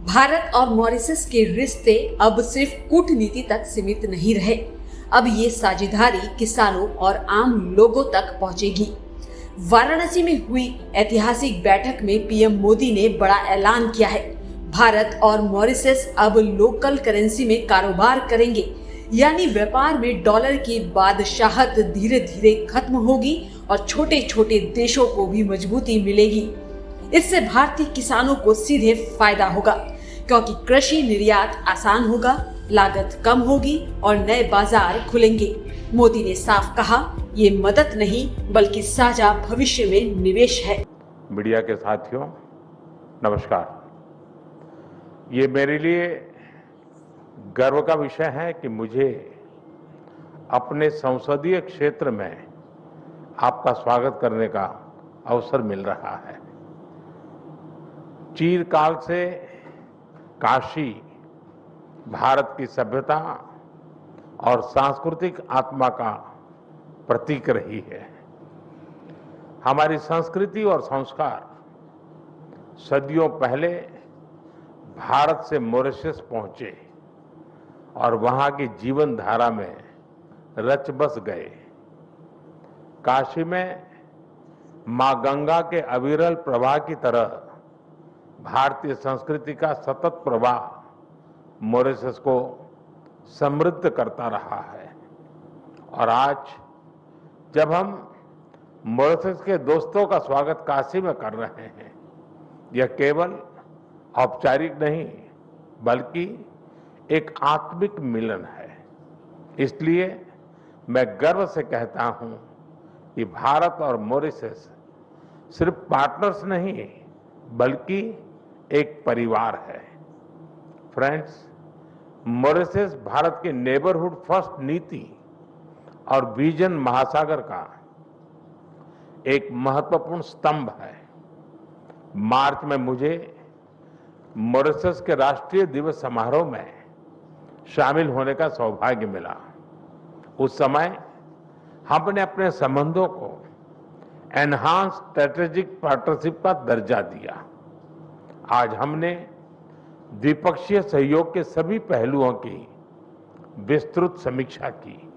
भारत और मॉरिशस के रिश्ते अब सिर्फ कूटनीति तक सीमित नहीं रहे। अब ये साझेदारी किसानों और आम लोगों तक पहुंचेगी। वाराणसी में हुई ऐतिहासिक बैठक में पीएम मोदी ने बड़ा ऐलान किया है। भारत और मॉरिशस अब लोकल करेंसी में कारोबार करेंगे, यानी व्यापार में डॉलर की बादशाहत धीरे धीरे खत्म होगी और छोटे छोटे देशों को भी मजबूती मिलेगी। इससे भारतीय किसानों को सीधे फायदा होगा, क्योंकि कृषि निर्यात आसान होगा, लागत कम होगी और नए बाजार खुलेंगे। मोदी ने साफ कहा, ये मदद नहीं बल्कि साझा भविष्य में निवेश है। मीडिया के साथियों, नमस्कार। ये मेरे लिए गर्व का विषय है कि मुझे अपने संसदीय क्षेत्र में आपका स्वागत करने का अवसर मिल रहा है। चिरकाल से काशी भारत की सभ्यता और सांस्कृतिक आत्मा का प्रतीक रही है। हमारी संस्कृति और संस्कार सदियों पहले भारत से मॉरिशस पहुंचे और वहां की जीवन धारा में रच बस गए। काशी में मां गंगा के अविरल प्रवाह की तरह भारतीय संस्कृति का सतत प्रवाह मॉरिशस को समृद्ध करता रहा है। और आज जब हम मॉरिशस के दोस्तों का स्वागत काशी में कर रहे हैं, यह केवल औपचारिक नहीं बल्कि एक आत्मिक मिलन है। इसलिए मैं गर्व से कहता हूं कि भारत और मॉरिशस सिर्फ पार्टनर्स नहीं बल्कि एक परिवार है। फ्रेंड्स, मॉरिशस भारत के नेबरहुड फर्स्ट नीति और विजन महासागर का एक महत्वपूर्ण स्तंभ है। मार्च में मुझे मॉरिशस के राष्ट्रीय दिवस समारोह में शामिल होने का सौभाग्य मिला। उस समय हमने अपने संबंधों को एनहांस स्ट्रेटेजिक पार्टनरशिप का दर्जा दिया। आज हमने द्विपक्षीय सहयोग के सभी पहलुओं की विस्तृत समीक्षा की।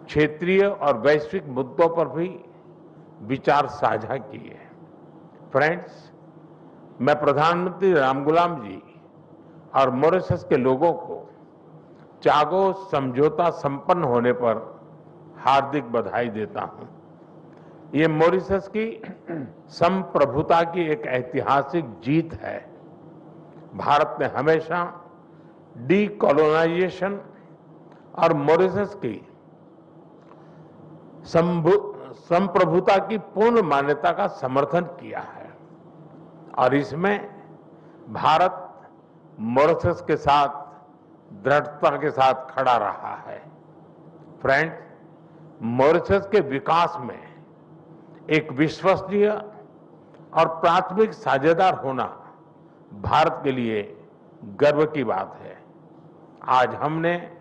क्षेत्रीय और वैश्विक मुद्दों पर भी विचार साझा किए। फ्रेंड्स, मैं प्रधानमंत्री रामगुलाम जी और मॉरिशस के लोगों को चागोस समझौता संपन्न होने पर हार्दिक बधाई देता हूं। ये मॉरिशस की संप्रभुता की एक ऐतिहासिक जीत है। भारत ने हमेशा डीकोलोनाइजेशन और मॉरिशस की संप्रभुता की पूर्ण मान्यता का समर्थन किया है और इसमें भारत मॉरिशस के साथ दृढ़ता के साथ खड़ा रहा है। फ्रेंड्स, मॉरिशस के विकास में एक विश्वसनीय और प्राथमिक साझेदार होना भारत के लिए गर्व की बात है। आज हमने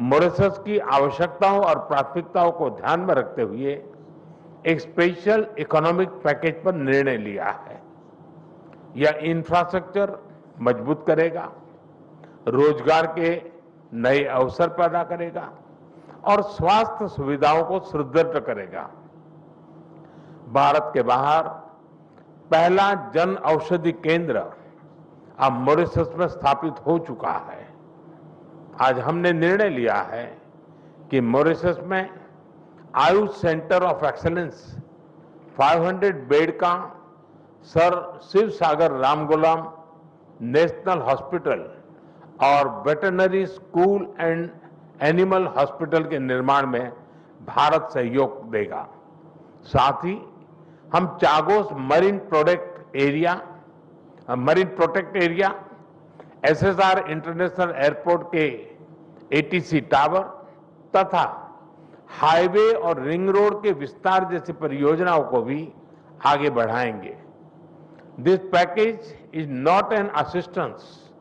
मॉरिशस की आवश्यकताओं और प्राथमिकताओं को ध्यान में रखते हुए एक स्पेशल इकोनॉमिक पैकेज पर निर्णय लिया है। यह इंफ्रास्ट्रक्चर मजबूत करेगा, रोजगार के नए अवसर पैदा करेगा और स्वास्थ्य सुविधाओं को सुदृढ़ करेगा। भारत के बाहर पहला जन औषधि केंद्र अब मॉरिशस में स्थापित हो चुका है। आज हमने निर्णय लिया है कि मॉरिशस में Ayush centre of excellence 500 bed का सर शिव सागर रामगुलाम नेशनल हॉस्पिटल और veterinary school and animal hospital के निर्माण में भारत सहयोग देगा। साथ ही हम Chagos marine protect area, SSR international airport के एटीसी टावर तथा हाईवे और रिंग रोड के विस्तार जैसी परियोजनाओं को भी आगे बढ़ाएंगे। This package is not an assistance,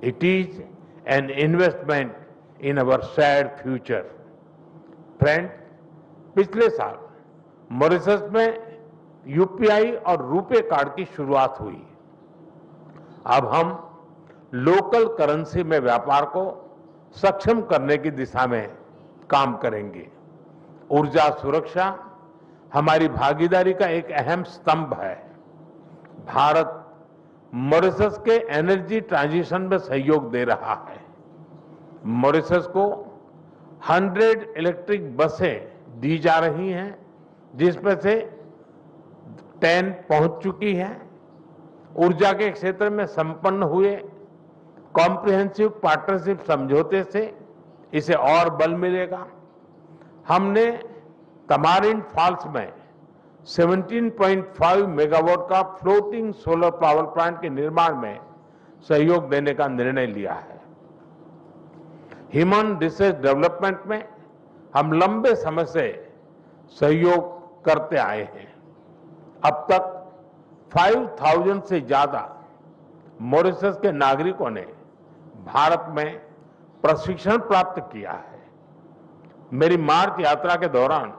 it is an investment in our shared future. Friend, पिछले साल मॉरिशस में यूपीआई और रुपे कार्ड की शुरुआत हुई। अब हम लोकल करेंसी में व्यापार को सक्षम करने की दिशा में काम करेंगे। ऊर्जा सुरक्षा हमारी भागीदारी का एक अहम स्तंभ है। भारत मॉरिशस के एनर्जी ट्रांजिशन में सहयोग दे रहा है। मॉरिशस को 100 इलेक्ट्रिक बसें दी जा रही हैं, जिसमें से 10 पहुंच चुकी हैं। ऊर्जा के क्षेत्र में संपन्न हुए कॉम्प्रिहेंसिव पार्टनरशिप समझौते से इसे और बल मिलेगा। हमने तमारिंड फॉल्स में 17.5 मेगावाट का फ्लोटिंग सोलर पावर प्लांट के निर्माण में सहयोग देने का निर्णय लिया है। ह्यूमन रिसोर्स डेवलपमेंट में हम लंबे समय से सहयोग करते आए हैं। अब तक 5,000 से ज्यादा मॉरिशस के नागरिकों ने भारत में प्रशिक्षण प्राप्त किया है। मेरी मार्च यात्रा के दौरान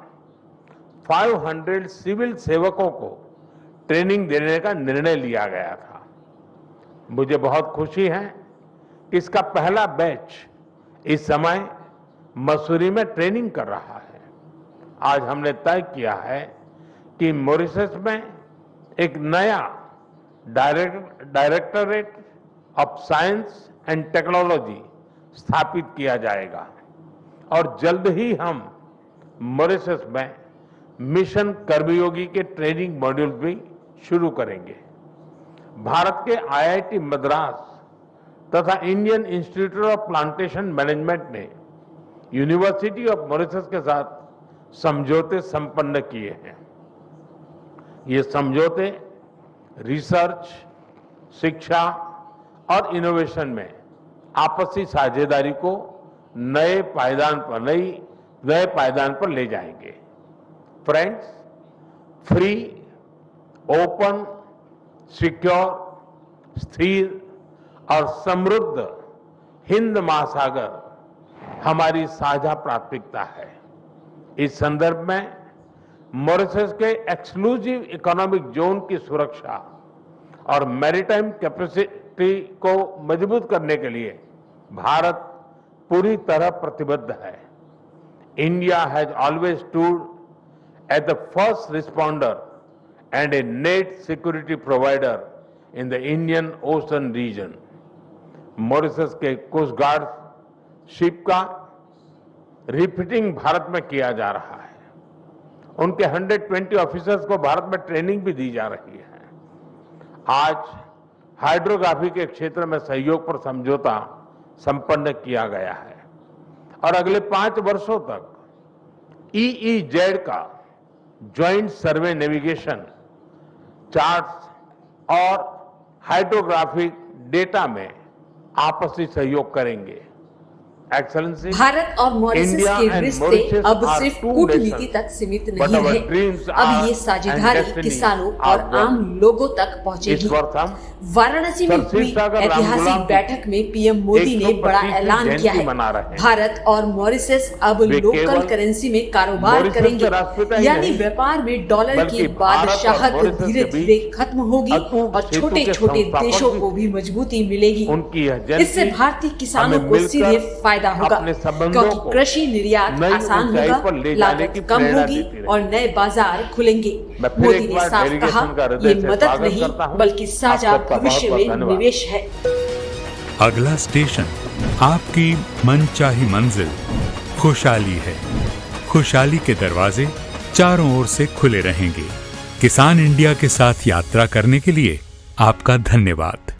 500 सिविल सेवकों को ट्रेनिंग देने का निर्णय लिया गया था। मुझे बहुत खुशी है कि इसका पहला बैच इस समय मसूरी में ट्रेनिंग कर रहा है। आज हमने तय किया है कि मॉरिशस में एक नया directorate of science and technology स्थापित किया जाएगा और जल्द ही हम मॉरिशस में मिशन कर्मयोगी के ट्रेनिंग मॉड्यूल भी शुरू करेंगे। भारत के IIT मद्रास तथा Indian institute of plantation management ने यूनिवर्सिटी ऑफ मॉरिशस के साथ समझौते संपन्न किए हैं। ये समझौते रिसर्च, शिक्षा और इनोवेशन में आपसी साझेदारी को नए पायदान पर ले जाएंगे। फ्रेंड्स, फ्री, ओपन, सिक्योर, स्थिर और समृद्ध हिंद महासागर हमारी साझा प्राथमिकता है। इस संदर्भ में मॉरिशस के एक्सक्लूसिव इकोनॉमिक जोन की सुरक्षा और मैरीटाइम कैपेसिटी को मजबूत करने के लिए भारत पूरी तरह प्रतिबद्ध है। India has always stood at the first responder and a net security provider in the Indian Ocean region. Mauritius के कोस्ट गार्ड शिप का रिफिटिंग भारत में किया जा रहा है। उनके 120 ऑफिसर्स को भारत में ट्रेनिंग भी दी जा रही है। आज हाइड्रोग्राफी के क्षेत्र में सहयोग पर समझौता संपन्न किया गया है और अगले 5 वर्षों तक EEZ का ज्वाइंट सर्वे नेविगेशन, चार्ट्स और हाइड्रोग्राफिक डेटा में आपसी सहयोग करेंगे। एक्सेलेंसी, भारत और मॉरिशस के रिश्ते अब सिर्फ कूटनीति तक सीमित नहीं है। अब ये साझेदारी किसानों और आम लोगों तक पहुंचेगी। वाराणसी में हुई ऐतिहासिक बैठक में पीएम मोदी ने बड़ा ऐलान किया है। भारत और मॉरिशस अब लोकल करेंसी में कारोबार करेंगे, यानी व्यापार में डॉलर की बादशाहत धीरे धीरे खत्म होगी और छोटे छोटे देशों को भी मजबूती मिलेगी। इससे भारतीय किसानों को सीधे फायदा होगा, क्योंकि कृषि निर्यात आसान होगा, लागत कम होगी और नए बाजार खुलेंगे। मोदी ने साफ कहा, ये मदद नहीं बल्कि साझा भविष्य में निवेश है। अगला स्टेशन आपकी मनचाही मंजिल खुशहाली है। खुशहाली के दरवाजे चारों ओर से खुले रहेंगे। किसान इंडिया के साथ यात्रा करने के लिए आपका धन्यवाद।